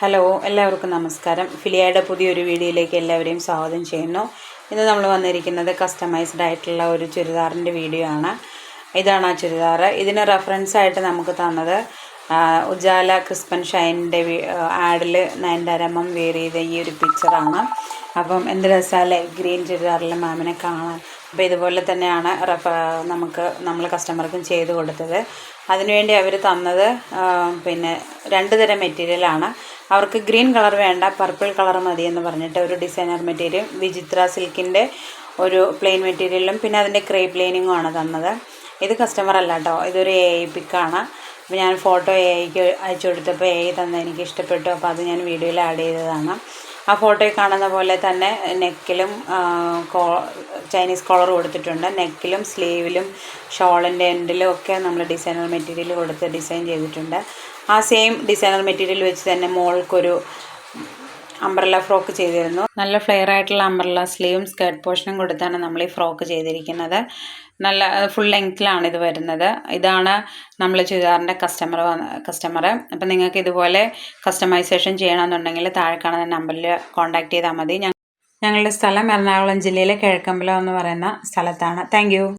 Hello, എല്ലാവർക്കും നമസ്കാരം. ഫിലിയയുടെ പുതിയൊരു വീഡിയോയിലേക്ക് എല്ലാവരെയും സ്വാഗതം ചെയ്യുന്നു. ഇന്ന് നമ്മൾ വന്നിരിക്കുന്നത് കസ്റ്റമൈസ്ഡ് ആയിട്ടുള്ള ഒരു ചുരിദാറിൻ്റെ വീഡിയോ ആണ്. ഇതാണ് ആ ചുരിദാർ. ഇതിന് റെഫറൻസ് ആയിട്ട് നമുക്ക് തന്നത് ഉജാല ക്രിസ്പൻ ഷൈനിൻ്റെ ആഡിൽ നയൻതാരമ്മം വെയർ ചെയ്ത ഈ ഒരു പിക്ചറാണ്. അപ്പം എന്ത് രസമല്ലേ ഗ്രീൻ ചുരിദാറിൽ മാമിനെ കാണാൻ. അപ്പോൾ ഇതുപോലെ തന്നെയാണ് നമ്മൾ കസ്റ്റമർക്കും ചെയ്ത് കൊടുത്തത്. അതിനുവേണ്ടി അവർ തന്നത് പിന്നെ 2 തരം മെറ്റീരിയലാണ്. അവർക്ക് ഗ്രീൻ കളർ വേണ്ട, പർപ്പിൾ കളർ മതി എന്ന് പറഞ്ഞിട്ട് ഒരു ഡിസൈനർ മെറ്റീരിയൽ വിചിത്ര സിൽക്കിൻ്റെ ഒരു പ്ലെയിൻ മെറ്റീരിയലും പിന്നെ അതിൻ്റെ ക്രേപ്പ് ലൈനിങ്ങും ആണ് തന്നത്. ഇത് കസ്റ്റമർ അല്ല കേട്ടോ, ഇതൊരു AI പിക്കാണ്. അപ്പോൾ ഞാൻ ഫോട്ടോ AIക്ക് അയച്ചു കൊടുത്തപ്പോൾ AI തന്നെ എനിക്ക് ഇഷ്ടപ്പെട്ടു. അപ്പോൾ അത് ഞാൻ വീഡിയോയിൽ ആഡ് ചെയ്തതാണ്. ആ ഫോട്ടോയിൽ കാണുന്ന പോലെ തന്നെ നെക്കിലും ചൈനീസ് കോളർ കൊടുത്തിട്ടുണ്ട്. നെക്കിലും സ്ലീവിലും ഷോളിൻ്റെ എൻഡിലും ഒക്കെ നമ്മൾ ഡിസൈനർ മെറ്റീരിയൽ കൊടുത്ത് ഡിസൈൻ ചെയ്തിട്ടുണ്ട്. ആ സെയിം ഡിസൈനർ മെറ്റീരിയൽ വെച്ച് തന്നെ മോൾക്കൊരു അംബ്രല്ല ഫ്രോക്ക് ചെയ്തിരുന്നു. നല്ല ഫ്ലെയർ ആയിട്ടുള്ള അംബ്രല്ല സ്ലീവും സ്കേർട്ട് പോർഷനും കൊടുത്താണ് നമ്മൾ ഈ ഫ്രോക്ക് ചെയ്തിരിക്കുന്നത്. നല്ല ഫുൾ ലെങ്ത്തിലാണ് ഇത് വരുന്നത്. ഇതാണ് നമ്മൾ ചുരിദാറിൻ്റെ കസ്റ്റമർ. അപ്പം നിങ്ങൾക്ക് ഇതുപോലെ കസ്റ്റമൈസേഷൻ ചെയ്യണമെന്നുണ്ടെങ്കിൽ താഴെ കാണുന്ന നമ്പറിൽ കോൺടാക്റ്റ് ചെയ്താൽ മതി. ഞങ്ങളുടെ സ്ഥലം എറണാകുളം ജില്ലയിലെ കിഴക്കമ്പലം എന്ന് പറയുന്ന സ്ഥലത്താണ്. താങ്ക്